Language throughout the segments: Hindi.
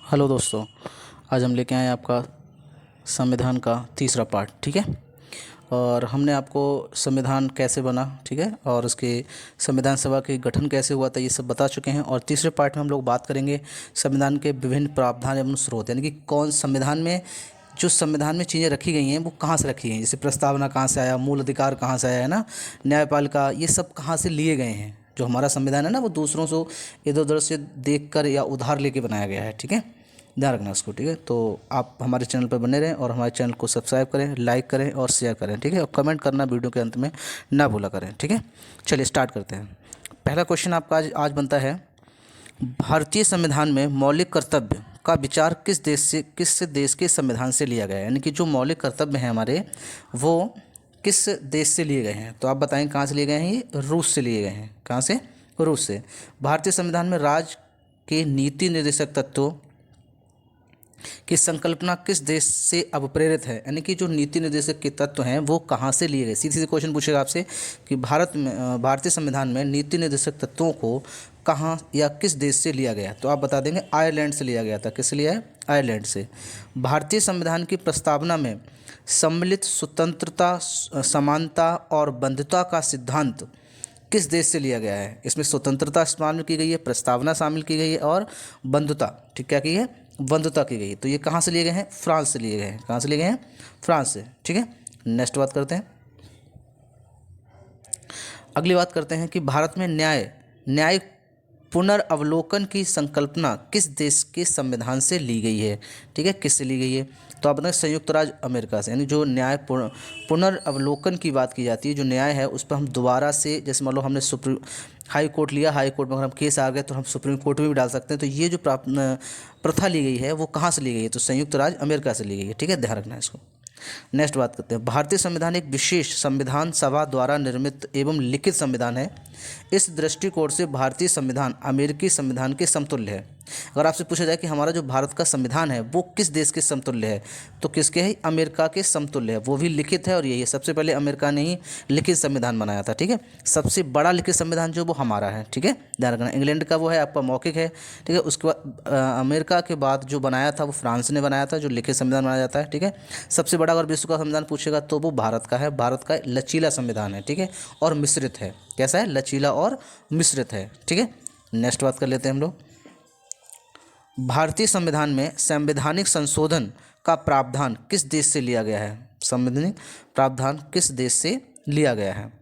हेलो दोस्तों, आज हम लेके आए हैं आपका संविधान का तीसरा पार्ट। ठीक है, और हमने आपको संविधान कैसे बना, ठीक है, और उसके संविधान सभा के गठन कैसे हुआ था, ये सब बता चुके हैं। और तीसरे पार्ट में हम लोग बात करेंगे संविधान के विभिन्न प्रावधान एवं स्रोत, यानी कि कौन संविधान में जो संविधान में चीज़ें रखी गई हैं वो कहाँ से रखी गई हैं। जैसे प्रस्तावना कहाँ से आया, मूल अधिकार कहाँ से आया है ना, न्यायपालिका, ये सब कहाँ से लिए गए हैं। जो हमारा संविधान है ना, वो दूसरों से इधर उधर से देख कर या उधार लेके बनाया गया है। ठीक है, ध्यान रखना उसको। ठीक है, तो आप हमारे चैनल पर बने रहें और हमारे चैनल को सब्सक्राइब करें, लाइक करें और शेयर करें। ठीक है, और कमेंट करना वीडियो के अंत में ना भूला करें। ठीक है, चलिए स्टार्ट करते हैं। पहला क्वेश्चन आपका आज बनता है, भारतीय संविधान में मौलिक कर्तव्य का विचार किस देश के संविधान से लिया गया है। यानी कि जो मौलिक कर्तव्य हैं हमारे, वो किस देश से लिए गए हैं। तो आप बताएं कहाँ से लिए गए हैं। ये रूस से लिए गए हैं। कहाँ से? रूस से। भारतीय संविधान में राज्य के नीति निर्देशक तत्वों की संकल्पना किस देश से अभिप्रेरित है। यानी कि जो नीति निर्देशक के तत्व हैं वो कहाँ से लिए गए। सीधे सीधे क्वेश्चन पूछेगा आपसे कि भारतीय संविधान में नीति निर्देशक तत्वों को कहाँ या किस देश से लिया गया। तो आप बता देंगे आयरलैंड से लिया गया था। किस लिया है? आयरलैंड से। भारतीय संविधान की प्रस्तावना में सम्मिलित स्वतंत्रता, समानता और बंधुता का सिद्धांत किस देश से लिया गया है। इसमें स्वतंत्रता शामिल की गई है, प्रस्तावना शामिल की गई है और बंधुता, ठीक, क्या की है? बंधुता की गई है। तो ये कहाँ से लिए गए हैं? फ्रांस से लिए गए हैं। कहाँ से लिए गए हैं? फ्रांस से। ठीक है, नेक्स्ट बात करते हैं। अगली बात करते हैं कि भारत में न्यायिक पुनर्वलोकन की संकल्पना किस देश के संविधान से ली गई है। ठीक है, किससे ली गई है? तो आप बताएं संयुक्त राज्य अमेरिका से। यानी जो न्याय पुनर्वलोकन की बात की जाती है, जो न्याय है उस पर हम दोबारा से, जैसे मान लो हमने सुप्रीम हाई कोर्ट लिया, हाई कोर्ट में अगर हम केस आ गए तो हम सुप्रीम कोर्ट में भी डाल सकते हैं। तो ये जो प्रथा ली गई है वो कहाँ से ली गई है? तो संयुक्त राज्य अमेरिका से ली गई है। ठीक है, ध्यान रखना है इसको। नेक्स्ट बात करते हैं। भारतीय संविधान एक विशेष संविधान सभा द्वारा निर्मित एवं लिखित संविधान है। इस दृष्टिकोण से भारतीय संविधान अमेरिकी संविधान के समतुल्य है। अगर आपसे पूछा जाए कि हमारा जो भारत का संविधान है वो किस देश के समतुल्य है, तो किसके है? अमेरिका के समतुल्य है। वो भी लिखित है और यही है, सबसे पहले अमेरिका ने ही लिखित संविधान बनाया था। ठीक है, सबसे बड़ा लिखित संविधान जो वो हमारा है। ठीक है, ध्यान रखना। इंग्लैंड का वो है आपका मौखिक है। ठीक है, उसके बाद अमेरिका के बाद जो बनाया था वो फ्रांस ने बनाया था, जो लिखित संविधान बनाया जाता है। ठीक है, सबसे बड़ा अगर विश्व का संविधान पूछेगा तो वो भारत का है। भारत का लचीला संविधान है। ठीक है, और मिश्रित है। कैसा है? लचीला और मिश्रित है। ठीक है, नेक्स्ट बात कर लेते हैं हम लोग। भारतीय संविधान में संवैधानिक संशोधन का प्रावधान किस देश से लिया गया है। संवैधानिक प्रावधान किस देश से लिया गया है?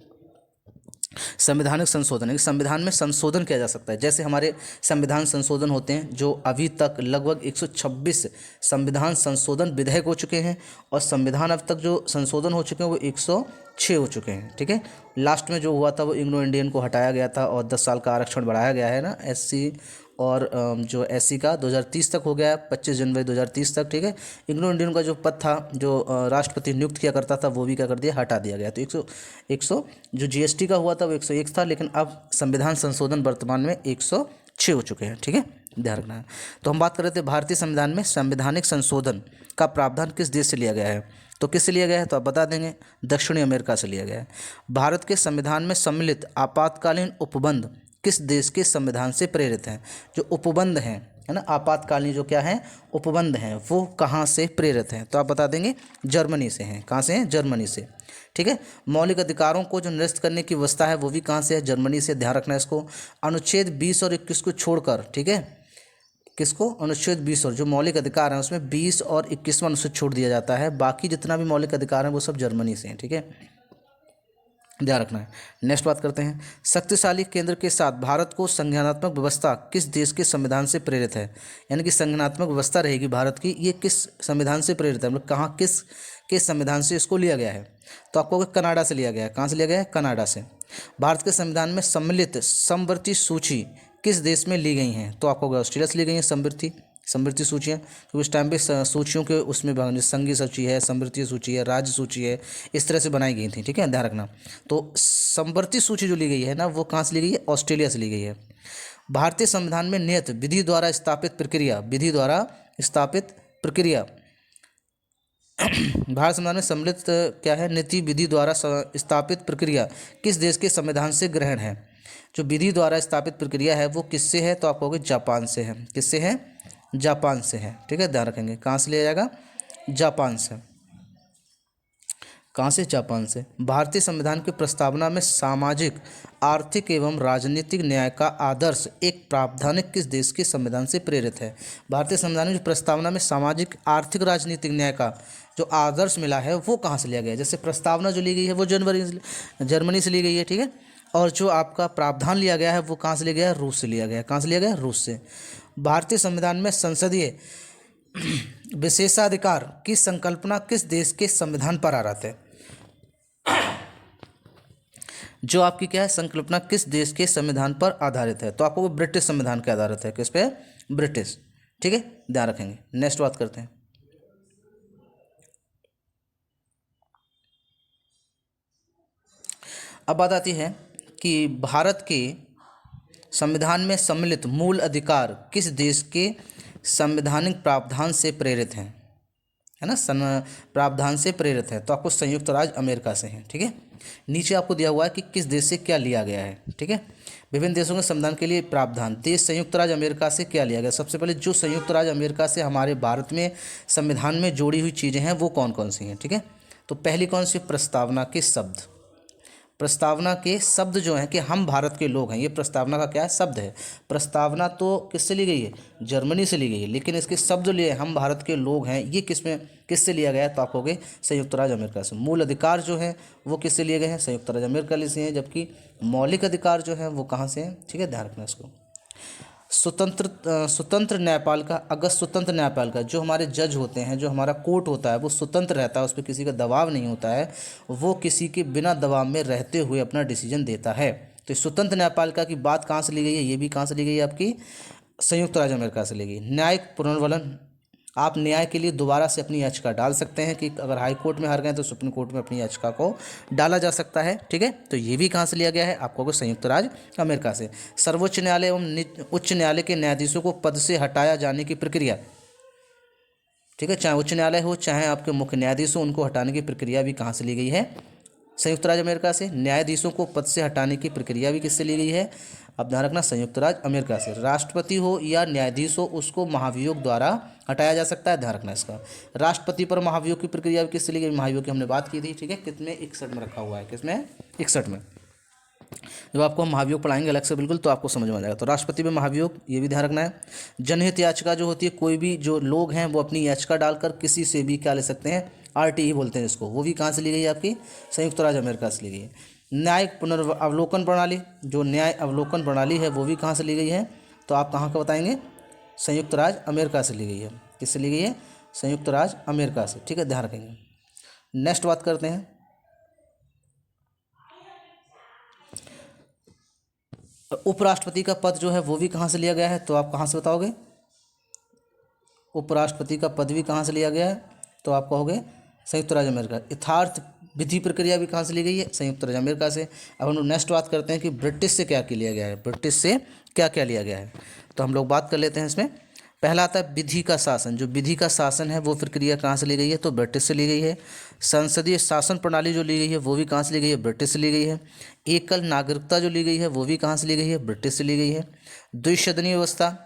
संवैधानिक संशोधन है, संविधान में संशोधन किया जा सकता है। जैसे हमारे संविधान संशोधन होते हैं, जो अभी तक लगभग 126 संविधान संशोधन विधेयक हो चुके हैं, और संविधान अब तक जो संशोधन हो चुके हैं वो 106 हो चुके हैं। ठीक है, लास्ट में जो हुआ था वो एंग्लो इंडियन को हटाया गया था और 10 साल का आरक्षण बढ़ाया गया है ना, एससी और जो एससी का 2030 तक हो गया है, 25 जनवरी 2030 तक। ठीक है, एंग्लो इंडियन का जो पद था, जो राष्ट्रपति नियुक्त किया करता था, वो भी क्या कर दिया? हटा दिया गया। तो 100 जो जीएसटी का हुआ था वो 101 था, लेकिन अब संविधान संशोधन वर्तमान में 106 हो चुके हैं। ठीक है, ध्यान रखना है। तो हम बात कर रहे थे भारतीय संविधान में संवैधानिक संशोधन का प्रावधान किस देश से लिया गया है। तो किससे लिया गया है? तो आप बता देंगे दक्षिणी अमेरिका से लिया गया है। भारत के संविधान में सम्मिलित आपातकालीन उपबंध किस देश के संविधान से प्रेरित हैं। जो उपबंध हैं, है ना, आपातकालीन जो क्या है उपबंध हैं, वो कहाँ से प्रेरित हैं? तो आप बता देंगे जर्मनी से हैं। कहाँ से हैं? जर्मनी से। ठीक है, मौलिक अधिकारों को जो निरस्त करने की व्यवस्था है वो भी कहाँ से है? जर्मनी से। ध्यान रखना है इसको। अनुच्छेद 20 और 21 को छोड़कर, ठीक है, किसको? अनुच्छेद 20 और जो मौलिक अधिकार हैं उसमें 20 और 21वां अनुच्छेद छोड़ दिया जाता है। बाकी जितना भी मौलिक अधिकार हैं वो सब जर्मनी से हैं। ठीक है, ध्यान रखना है। नेक्स्ट बात करते हैं। शक्तिशाली केंद्र के साथ भारत को संघात्मक व्यवस्था किस देश के संविधान से प्रेरित है। यानी कि संघात्मक व्यवस्था रहेगी भारत की, ये किस संविधान से प्रेरित है, मतलब कहाँ, किस के संविधान से इसको लिया गया है। तो आपको कनाडा से लिया गया है। कहाँ से लिया गया है? कनाडा से। भारत के संविधान में सम्मिलित समवर्ती सूची किस देश में ली गई हैं। तो आपको ऑस्ट्रेलिया से ली गई है समवर्ती सूचियाँ, क्योंकि उस टाइम पे सूचियों के उसमें संघीय सूची है, समवर्ती सूची है, राज्य सूची है, इस तरह से बनाई गई थी। ठीक है, ध्यान रखना। तो समवर्ती सूची जो ली गई है ना, वो कहाँ से ली गई है? ऑस्ट्रेलिया से ली गई है। भारतीय संविधान में नियत विधि द्वारा स्थापित प्रक्रिया भारत संविधान में सम्मिलित क्या है? नीति विधि द्वारा स्थापित प्रक्रिया किस देश के संविधान से ग्रहण है। जो विधि द्वारा स्थापित प्रक्रिया है वो किससे है? तो आप कहोगे जापान से है। किससे है? जापान से है, ठीक है, ध्यान रखेंगे। कहाँ से लिया जाएगा? जापान से। कहाँ से? जापान से। भारतीय संविधान की प्रस्तावना में सामाजिक, आर्थिक एवं राजनीतिक न्याय का आदर्श एक प्रावधान किस देश के संविधान से प्रेरित है? भारतीय संविधान की प्रस्तावना में सामाजिक, आर्थिक, राजनीतिक न्याय का जो आदर्श मिला है वो कहाँ से लिया गया है? जैसे प्रस्तावना जो ली गई है वो जर्मनी से ली गई है, ठीक है, और जो आपका प्रावधान लिया गया है वो कहाँ से लिया गया है? रूस से लिया गया है। कहाँ से लिया गया है? रूस से। भारतीय संविधान में संसदीय विशेषाधिकार की संकल्पना किस देश के संविधान पर आधारित है? जो आपकी क्या है संकल्पना, किस देश के संविधान पर आधारित है? तो आपको ब्रिटिश संविधान के आधारित है। किस पे? ब्रिटिश, ठीक है, ध्यान रखेंगे। नेक्स्ट बात करते हैं। अब बात आती है कि भारत के संविधान में सम्मिलित मूल अधिकार किस देश के संवैधानिक प्रावधान से प्रेरित हैं? है ना, प्रावधान से प्रेरित है। तो आपको संयुक्त राज्य अमेरिका से है, ठीक है। नीचे आपको दिया हुआ है कि किस देश से क्या लिया गया है, ठीक है। विभिन्न देशों के संविधान के लिए प्रावधान, देश संयुक्त राज्य अमेरिका से क्या लिया गया? सबसे पहले जो संयुक्त राज्य अमेरिका से हमारे भारत में संविधान में जोड़ी हुई चीज़ें हैं वो कौन कौन सी हैं, ठीक है। तो पहली कौन सी? प्रस्तावना के शब्द। प्रस्तावना के शब्द जो हैं कि हम भारत के लोग हैं, ये प्रस्तावना का क्या है? शब्द है। प्रस्तावना तो किससे ली गई है? जर्मनी से ली गई है, लेकिन इसके शब्द जो लिए हम भारत के लोग हैं, ये किससे लिया गया है? तो आप हो गए संयुक्त राज्य अमेरिका से। मूल अधिकार जो हैं वो किससे लिए गए हैं? संयुक्त राज्य अमेरिका से हैं। जबकि मौलिक अधिकार जो हैं वो कहाँ से हैं, ठीक है, ध्यान रखना इसको। स्वतंत्र न्यायपालिका, अगर स्वतंत्र न्यायपालिका जो हमारे जज होते हैं, जो हमारा कोर्ट होता है वो स्वतंत्र रहता है, उस पर किसी का दबाव नहीं होता है, वो किसी के बिना दबाव में रहते हुए अपना डिसीजन देता है। तो स्वतंत्र न्यायपालिका की बात कहाँ से ली गई है? ये भी कहाँ से ली गई है? आपकी संयुक्त राज्य अमेरिका से ली गई। न्यायिक पुनर्वलन, आप न्याय के लिए दोबारा से अपनी याचिका डाल सकते हैं कि अगर हाई कोर्ट में हार गए तो सुप्रीम कोर्ट में अपनी याचिका को डाला जा सकता है, ठीक है। तो ये भी कहाँ से लिया गया है? आपको संयुक्त राज्य अमेरिका से। सर्वोच्च न्यायालय एवं उच्च न्यायालय के न्यायाधीशों को पद से हटाया जाने की प्रक्रिया, ठीक है, चाहे उच्च न्यायालय हो चाहे आपके मुख्य न्यायाधीश हो, उनको हटाने की प्रक्रिया भी कहाँ से ली गई है? संयुक्त राज्य अमेरिका से। न्यायाधीशों को पद से हटाने की प्रक्रिया भी किससे ली गई है? अब ध्यान रखना, संयुक्त राज्य अमेरिका से। राष्ट्रपति हो या न्यायाधीश हो, उसको महाभियोग द्वारा हटाया जा सकता है, ध्यान रखना इसका। राष्ट्रपति पर महाभियोग की प्रक्रिया भी किससे ली गई? महाभियोग की हमने बात की थी, ठीक है, कितने 61 में रखा हुआ है, किसमें? 61 में। जब आपको हम महाभियोग पढ़ाएंगे अलग से बिल्कुल तो आपको समझ में आ जाएगा। तो राष्ट्रपति में महाभियोग, ये भी ध्यान रखना है। जनहित याचिका जो होती है, कोई भी जो लोग हैं वो अपनी याचिका डालकर किसी से भी क्या ले सकते हैं? RTE बोलते हैं इसको, वो भी कहाँ से ली गई है? आपकी संयुक्त राज्य अमेरिका से ली गई है। न्यायिक पुनर्वलोकन प्रणाली, जो न्याय अवलोकन प्रणाली है वो भी कहाँ से ली गई है? तो आप कहाँ का बताएंगे? संयुक्त राज्य अमेरिका से ली गई है। किससे ली गई है? संयुक्त राज्य अमेरिका से, ठीक है, ध्यान रखेंगे। नेक्स्ट बात करते हैं। उपराष्ट्रपति का पद जो है वो भी कहाँ से लिया गया है? तो आप कहाँ से बताओगे? उपराष्ट्रपति का पद भी कहाँ से लिया गया है? तो आप कहोगे संयुक्त राज्य अमेरिका। यथार्थ विधि प्रक्रिया भी कहाँ से ली गई है? संयुक्त राज्य अमेरिका से। अब हम लोग नेक्स्ट बात करते हैं कि ब्रिटिश से क्या क्या लिया गया है। ब्रिटिश से क्या क्या लिया गया है, तो हम लोग बात कर लेते हैं इसमें। पहला आता है विधि का शासन। जो विधि का शासन है वो प्रक्रिया कहाँ से ली गई है? तो ब्रिटिश से ली गई है। संसदीय शासन प्रणाली जो ली गई है वो भी कहाँ से ली गई है? ब्रिटिश से ली गई है। एकल नागरिकता जो ली गई है वो भी कहाँ से ली गई है? ब्रिटिश से ली गई है। द्विसदनीय व्यवस्था,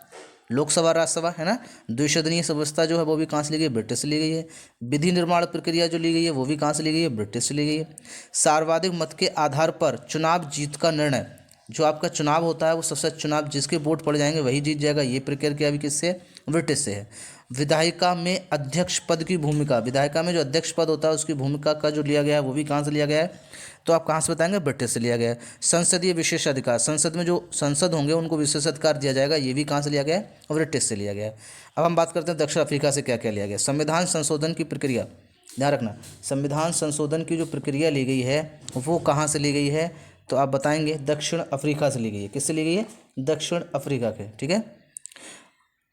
लोकसभा राज्यसभा, है ना, द्विसदनीय व्यवस्था जो है वो भी कहाँ से ली गई है? ब्रिटिश से ली गई है। विधि निर्माण प्रक्रिया जो ली गई है वो भी कहाँ से ली गई है? ब्रिटिश से ली गई है। सर्वाधिक मत के आधार पर चुनाव जीत का निर्णय, जो आपका चुनाव होता है वो सबसे चुनाव जिसके वोट पड़ जाएंगे वही जीत जाएगा, ये प्रक्रिया भी किससे? ब्रिटिश से है। विधायिका में अध्यक्ष पद की भूमिका, विधायिका में जो अध्यक्ष पद होता है उसकी भूमिका का जो लिया गया है वो भी कहाँ से लिया गया है? तो आप कहाँ से बताएंगे? ब्रिटिश से लिया गया है। संसदीय विशेष अधिकार, संसद में जो संसद होंगे उनको विशेष अधिकार दिया जाएगा, ये भी कहाँ से लिया गया है? ब्रिटिश से लिया गया है। अब हम बात करते हैं दक्षिण अफ्रीका से क्या क्या लिया गया। संविधान संशोधन की प्रक्रिया, ध्यान रखना, संविधान संशोधन की जो प्रक्रिया ली गई है वो कहाँ से ली गई है? तो आप बताएंगे दक्षिण अफ्रीका से ली गई है। किससे ली गई है? दक्षिण अफ्रीका के, ठीक है।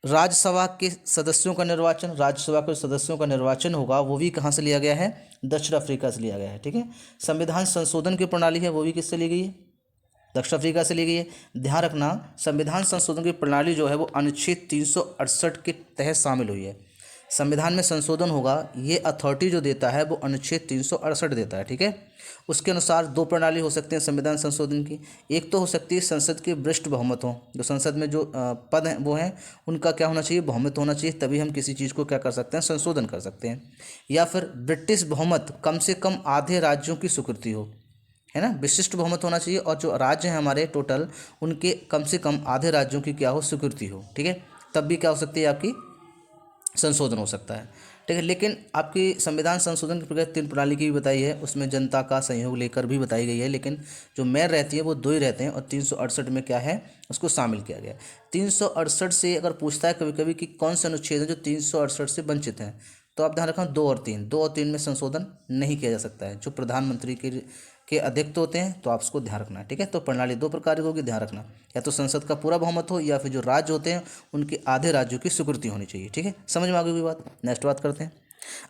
राज्यसभा के सदस्यों का निर्वाचन, राज्यसभा के सदस्यों का निर्वाचन होगा वो भी कहाँ से लिया गया है? दक्षिण अफ्रीका से लिया गया है, ठीक है। संविधान संशोधन की प्रणाली है वो भी किससे ली गई है? दक्षिण अफ्रीका से ली गई है। ध्यान रखना, संविधान संशोधन की प्रणाली जो है वो अनुच्छेद 368 के तहत शामिल हुई है। संविधान में संशोधन होगा, ये अथॉरिटी जो देता है वो अनुच्छेद 368 देता है, ठीक है। उसके अनुसार दो प्रणाली हो सकते हैं संविधान संशोधन की। एक तो हो सकती है संसद के वरिष्ठ बहुमत हो, जो संसद में जो पद हैं वो हैं उनका क्या होना चाहिए, बहुमत होना चाहिए, तभी हम किसी चीज़ को क्या कर सकते हैं, संशोधन कर सकते हैं। या फिर ब्रिटिश बहुमत कम से कम आधे राज्यों की स्वीकृति हो, है ना, विशिष्ट बहुमत होना चाहिए, और जो राज्य हैं हमारे टोटल उनके कम से कम आधे राज्यों की क्या हो, स्वीकृति हो, ठीक है, तब भी क्या हो सकती है, आपकी संशोधन हो सकता है, ठीक है। लेकिन आपकी संविधान संशोधन की प्रक्रिया 3 प्रणाली की भी बताई है, उसमें जनता का सहयोग लेकर भी बताई गई है, लेकिन जो मेयर रहती है वो 2 ही रहते हैं, और 368 में क्या है, उसको शामिल किया गया है। 368 से अगर पूछता है कभी कभी कि कौन से अनुच्छेद हैं जो 368 से वंचित हैं, तो आप ध्यान रखना 2 और 3 में संशोधन नहीं किया जा सकता है। जो प्रधानमंत्री के अध्यक्ष होते हैं, तो आप उसको ध्यान रखना है, ठीक है। तो प्रणाली 2 प्रकार की होगी, ध्यान रखना, या तो संसद का पूरा बहुमत हो, या फिर जो राज्य होते हैं उनके आधे राज्यों की स्वीकृति होनी चाहिए, ठीक है। समझ में आ गई बात। नेक्स्ट बात करते हैं।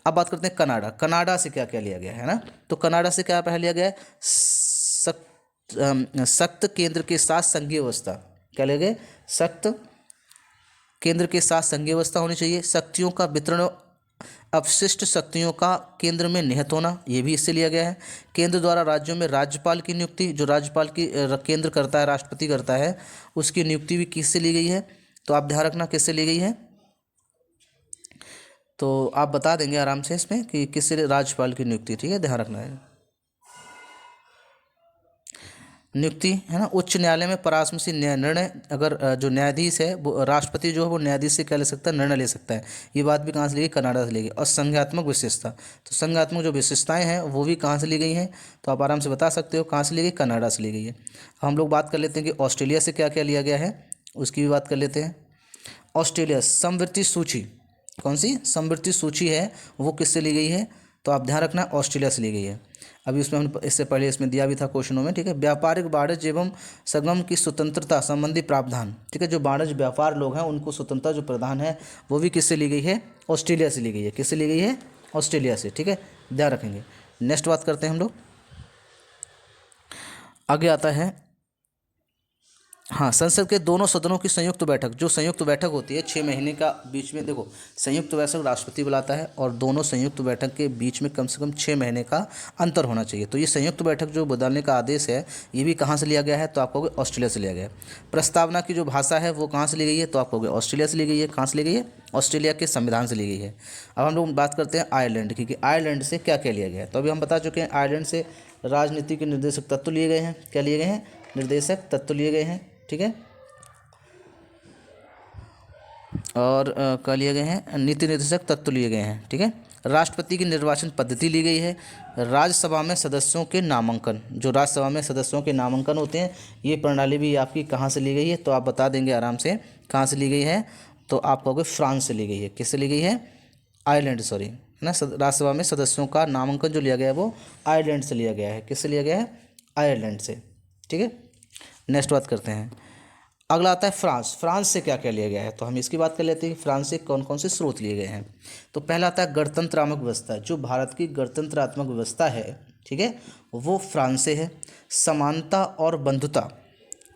अब बात करते हैं कनाडा। कनाडा से क्या क्या लिया गया है ना, तो कनाडा से क्या पहले लिया गया है, सख्त केंद्र के साथ संघीय व्यवस्था। क्या लिया गया, सख्त केंद्र के साथ संघीय व्यवस्था होनी चाहिए। शक्तियों का वितरण, अपशिष्ट शक्तियों का केंद्र में निहित होना, ये भी इससे लिया गया है। केंद्र द्वारा राज्यों में राज्यपाल की नियुक्ति, जो राज्यपाल की केंद्र करता है, राष्ट्रपति करता है, उसकी नियुक्ति भी किससे ली गई है, तो आप ध्यान रखना किससे ली गई है, तो आप बता देंगे आराम से इसमें कि किससे राज्यपाल की नियुक्ति, ठीक है, ध्यान रखना है। नियुक्ति है ना, उच्च न्यायालय में परामर्शी निर्णय, अगर जो न्यायाधीश है वो राष्ट्रपति जो है वो न्यायाधीश से क्या ले सकता है, निर्णय ले सकता है। ये बात भी कहाँ से ली गई, कनाडा से ली गई। और संज्ञात्मक विशेषता, तो संज्ञात्मक जो विशेषताएं हैं वो भी कहाँ से ली गई हैं, तो आप आराम से बता सकते हो कहाँ से ली गई, कनाडा से ली गई है। हम लोग बात कर लेते हैं कि ऑस्ट्रेलिया से क्या क्या लिया गया है, उसकी भी बात कर लेते हैं। ऑस्ट्रेलिया समवर्ती सूची, कौन सी समवर्ती सूची है वो किससे ली गई है, तो आप ध्यान रखना ऑस्ट्रेलिया से ली गई है। अभी उसमें हम इससे पहले इसमें दिया भी था क्वेश्चनों में, ठीक है। व्यापारिक वाणिज्य एवं संगम की स्वतंत्रता संबंधी प्रावधान, ठीक है, जो वाणिज्य व्यापार लोग हैं उनको स्वतंत्रता जो प्रदान है वो भी किससे ली गई है, ऑस्ट्रेलिया से ली गई है। किससे ली गई है, ऑस्ट्रेलिया से, ठीक है, ध्यान रखेंगे। नेक्स्ट बात करते हैं हम लोग, आगे आता है, हाँ, संसद के दोनों सदनों की संयुक्त बैठक, जो संयुक्त बैठक होती है 6 महीने का बीच में, देखो संयुक्त बैठक राष्ट्रपति बुलाता है, और दोनों संयुक्त बैठक के बीच में कम से कम 6 महीने का अंतर होना चाहिए। तो ये संयुक्त बैठक जो बुलाने का आदेश है ये भी कहाँ से लिया गया है, तो आप कहोगे ऑस्ट्रेलिया से लिया गया है। प्रस्तावना की जो भाषा है वो कहाँ से ली गई है, तो आप कहोगे ऑस्ट्रेलिया से ली गई है। कहाँ से ली गई है, ऑस्ट्रेलिया के संविधान से ली गई है। अब हम लोग बात करते हैं आयरलैंड की, कि आयरलैंड से क्या क्या लिया गया है। तो अभी हम बता चुके हैं आयरलैंड से राजनीति के निर्देशक तत्व लिए गए हैं। क्या लिए गए हैं, निर्देशक तत्व लिए गए हैं, ठीक है, और क्या लिए गए हैं, नीति निर्देशक तत्व लिए गए हैं, ठीक है। राष्ट्रपति की निर्वाचन पद्धति ली गई है। राज्यसभा में सदस्यों के नामांकन, जो राज्यसभा में सदस्यों के नामांकन होते हैं, ये प्रणाली भी आपकी कहाँ से ली गई है, तो आप बता देंगे आराम से कहाँ से ली गई है, तो आप कहोगे फ्रांस से ली गई है। किससे ली गई है, आयरलैंड, सॉरी, है ना। राज्यसभा में सदस्यों का नामांकन जो लिया गया है वो आयरलैंड से लिया गया है। किससे लिया गया है, आयरलैंड से, ठीक है। नेक्स्ट बात करते हैं, अगला आता है फ्रांस। फ्रांस से क्या क्या लिया गया है, तो हम इसकी बात कर लेते हैं कि फ्रांस से कौन कौन से स्रोत लिए गए हैं। तो पहला आता है गणतंत्रात्मक व्यवस्था, जो भारत की गणतंत्रात्मक व्यवस्था है, ठीक है, वो फ्रांस से है। समानता और बंधुता,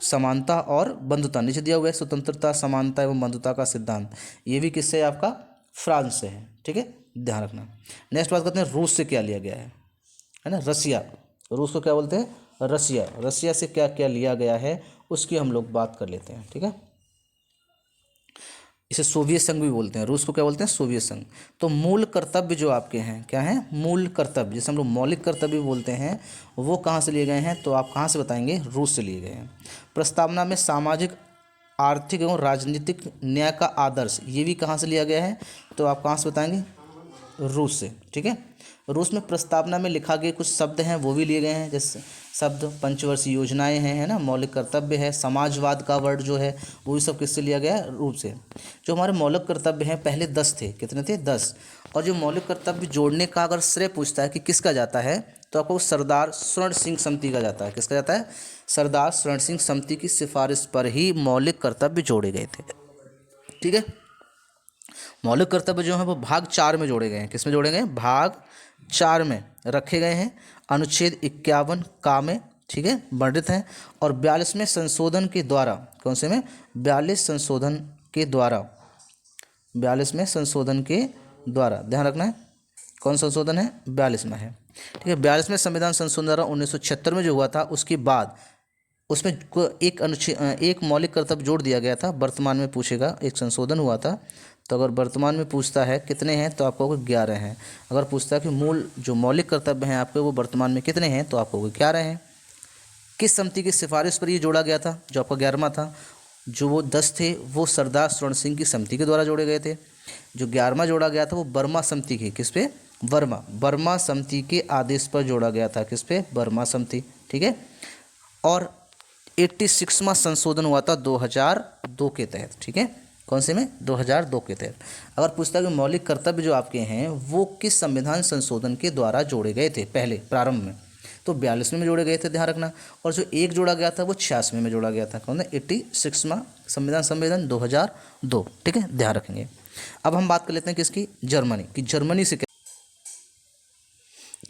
समानता और बंधुता नीचे दिया हुआ है, स्वतंत्रता, समानता एवं बंधुता का सिद्धांत, ये भी किससे है, आपका फ्रांस से है, ठीक है, ध्यान रखना। नेक्स्ट बात करते हैं रूस से क्या लिया गया है ना, रसिया। रूस को क्या बोलते हैं, रसिया। रसिया से क्या क्या लिया गया है उसकी हम लोग बात कर लेते हैं, ठीक है। इसे सोवियत संघ भी बोलते हैं, रूस को क्या बोलते हैं, सोवियत संघ। तो मूल कर्तव्य जो आपके हैं, क्या हैं, मूल कर्तव्य, जैसे हम लोग मौलिक कर्तव्य बोलते हैं, वो कहाँ से लिए गए हैं, तो आप कहाँ से बताएंगे, रूस से लिए गए हैं। प्रस्तावना में सामाजिक, आर्थिक एवं राजनीतिक न्याय का आदर्श, ये भी कहाँ से लिया गया है, तो आप कहाँ से बताएंगे, रूस से, ठीक है। रूस में प्रस्तावना में लिखा गए कुछ शब्द हैं वो भी लिए गए हैं, जैसे शब्द पंचवर्षीय योजनाएं हैं, है ना, मौलिक कर्तव्य है, समाजवाद का वर्ड जो है वो भी सब किससे लिया गया है, रूस से। जो हमारे मौलिक कर्तव्य हैं पहले 10 थे, कितने थे, 10। और जो मौलिक कर्तव्य जोड़ने का अगर श्रेय पूछता है कि किसका जाता है, तो आपको सरदार स्वर्ण सिंह समिति का जाता है। किसका जाता है, सरदार स्वर्ण सिंह समिति की सिफारिश पर ही मौलिक कर्तव्य जोड़े गए थे, ठीक है। मौलिक कर्तव्य जो है वो भाग 4 में जोड़े गए हैं। किस में जोड़े गए हैं, भाग 4 में रखे गए हैं, अनुच्छेद 51 का में, ठीक है, वर्णित हैं। और 42वें संशोधन के द्वारा, कौन से में, 42 संशोधन के द्वारा, 42वें संशोधन के द्वारा, ध्यान रखना है, कौन संशोधन है, 42वां है, ठीक है। 42वें संविधान संशोधन द्वारा 1976 में जो हुआ था, उसके बाद उसमें एक मौलिक कर्तव्य जोड़ दिया गया था। वर्तमान में पूछेगा, एक संशोधन हुआ था, तो अगर वर्तमान में पूछता है कितने हैं तो आपको 11 हैं। अगर पूछता है कि मूल जो मौलिक कर्तव्य हैं आपके वो वर्तमान में कितने हैं तो आपको 11 हैं। किस समिति की सिफारिश पर ये जोड़ा गया था, जो आपका 11वां था। जो वो 10 थे वो सरदार स्वर्ण सिंह की समिति के द्वारा जोड़े गए थे। जो 11वां जोड़ा गया था वो वर्मा समिति की, किस पे, वर्मा समिति के आदेश पर जोड़ा गया था, किस पे, वर्मा समिति, ठीक है। और 86वां संशोधन हुआ था 2002 के तहत, ठीक है। कौन से में, 2002 के तहत। अगर पूछता है कि मौलिक कर्तव्य जो आपके हैं वो किस संविधान संशोधन के द्वारा जोड़े गए थे पहले प्रारंभ में, तो 42वें में जोड़े गए थे, ध्यान रखना। और जो एक जोड़ा गया था वो 86वें में जोड़ा गया था, कौन है, 86वां संविधान 2002, ठीक है, ध्यान रखेंगे। अब हम बात कर लेते हैं किसकी, जर्मनी की। जर्मनी से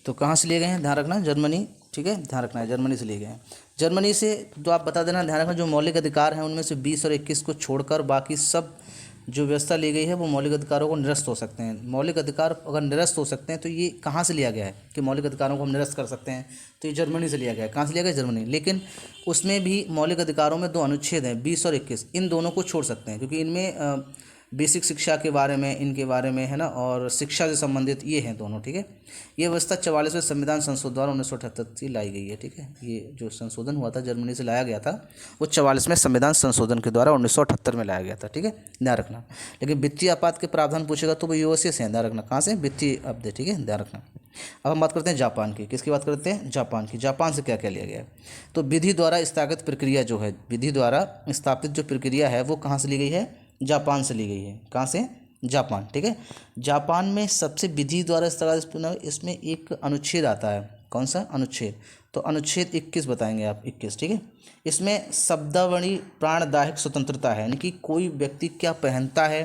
तो कहाँ से लिए गए हैं, ध्यान रखना, जर्मनी, ठीक है, ध्यान रखना है, जर्मनी से लिए गए हैं। जर्मनी से तो आप बता देना, ध्यान रखना, जो मौलिक अधिकार हैं उनमें से 20 और 21 को छोड़कर बाकी सब जो व्यवस्था ली गई है वो मौलिक अधिकारों को निरस्त हो सकते हैं। मौलिक अधिकार अगर निरस्त हो सकते हैं तो ये कहाँ से लिया गया है कि मौलिक अधिकारों को हम निरस्त कर सकते हैं, तो ये जर्मनी से लिया गया है। कहाँ से लिया गया, जर्मनी। लेकिन उसमें भी मौलिक अधिकारों में 2 अनुच्छेद हैं, 20 और 21, इन दोनों को छोड़ सकते हैं क्योंकि इनमें बेसिक शिक्षा के बारे में, इनके बारे में है ना, और शिक्षा से संबंधित ये हैं दोनों, ठीक है। ये व्यवस्था 44वें संविधान संशोधन द्वारा 1978 से लाई गई है, ठीक है। ये जो संशोधन हुआ था जर्मनी से लाया गया था वो 44वें संविधान संशोधन के द्वारा 1978 में लाया गया था, ठीक है, ध्यान रखना। लेकिन वित्तीय आपात के प्रावधान पूछेगा तो वो यूएसए से हैं, ध्यान रखना, कहाँ से, वित्तीय आपदे, ठीक है, ध्यान रखना। अब हम बात करते हैं जापान की। किसकी बात करते हैं, जापान की। जापान से क्या क्या लिया गया है, तो विधि द्वारा स्थापित प्रक्रिया जो है, विधि द्वारा स्थापित जो प्रक्रिया है वो कहाँ से ली गई है, जापान से ली गई है। कहाँ से, जापान, ठीक है। जापान में सबसे विधि द्वारा इसमें एक अनुच्छेद आता है, कौन सा अनुच्छेद, तो अनुच्छेद 21 बताएंगे आप, 21, ठीक है। इसमें शब्दावली प्राणदायक स्वतंत्रता है, यानी कि कोई व्यक्ति क्या पहनता है,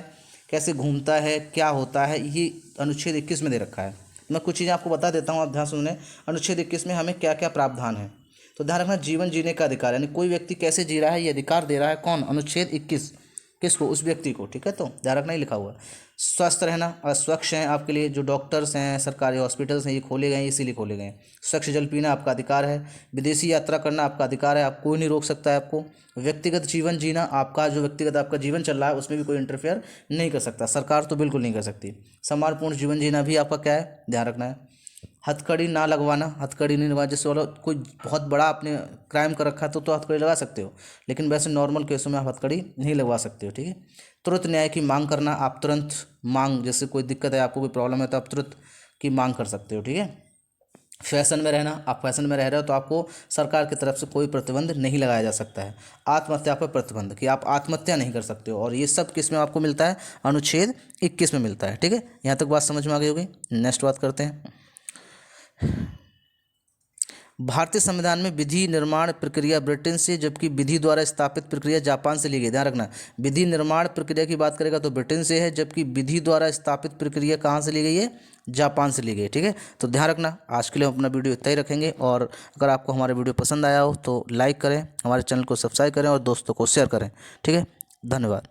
कैसे घूमता है, क्या होता है, ये अनुच्छेद 21 में दे रखा है। मैं कुछ चीज़ें आपको बता देता हूँ, आप ध्यान सुने। अनुच्छेद 21 में हमें क्या क्या प्रावधान है, तो ध्यान रखना, जीवन जीने का अधिकार, यानी कोई व्यक्ति कैसे जी रहा है ये अधिकार दे रहा है कौन, अनुच्छेद 21, किसको, उस व्यक्ति को, ठीक है। तो ध्यान रखना, ही लिखा हुआ है। स्वस्थ रहना, स्वच्छ हैं आपके लिए, जो डॉक्टर्स हैं, सरकारी हॉस्पिटल्स हैं, ये खोले गए हैं, इसीलिए खोले गए हैं। स्वच्छ जल पीना आपका अधिकार है। विदेशी यात्रा करना आपका अधिकार है, आप कोई नहीं रोक सकता है आपको। व्यक्तिगत जीवन जीना, आपका जो व्यक्तिगत आपका जीवन चल रहा है उसमें भी कोई इंटरफेयर नहीं कर सकता, सरकार तो बिल्कुल नहीं कर सकती। सम्मानपूर्ण जीवन जीना भी आपका क्या है, ध्यान रखना है। हथकड़ी ना लगवाना, हथकड़ी नहीं लगवाना, जैसे वाला कोई बहुत बड़ा आपने क्राइम कर रखा है तो हथकड़ी लगा सकते हो, लेकिन वैसे नॉर्मल केसों में आप हथकड़ी नहीं लगवा सकते हो, ठीक है। तुरंत न्याय की मांग करना, आप तुरंत मांग, जैसे कोई दिक्कत है, आपको कोई प्रॉब्लम है तो आप तुरंत की मांग कर सकते हो, ठीक है। फैशन में रहना, आप फैशन में रह रहे हो तो आपको सरकार की तरफ से कोई प्रतिबंध नहीं लगाया जा सकता है। आत्महत्या पर प्रतिबंध, कि आप आत्महत्या नहीं कर सकते हो, और ये सब किस में आपको मिलता है, अनुच्छेद 21 में मिलता है, ठीक है। यहाँ तक बात समझ में आ गई होगी। नेक्स्ट बात करते हैं। भारतीय संविधान में विधि निर्माण प्रक्रिया ब्रिटेन से, जबकि विधि द्वारा स्थापित प्रक्रिया जापान से ली गई, ध्यान रखना। विधि निर्माण प्रक्रिया की बात करेगा तो ब्रिटेन से है, जबकि विधि द्वारा स्थापित प्रक्रिया कहाँ से ली गई है, जापान से ली गई, ठीक है। तो ध्यान रखना। आज के लिए हम अपना वीडियो इतना ही रखेंगे, और अगर आपको हमारा वीडियो पसंद आया हो तो लाइक करें, हमारे चैनल को सब्सक्राइब करें और दोस्तों को शेयर करें, ठीक है। धन्यवाद।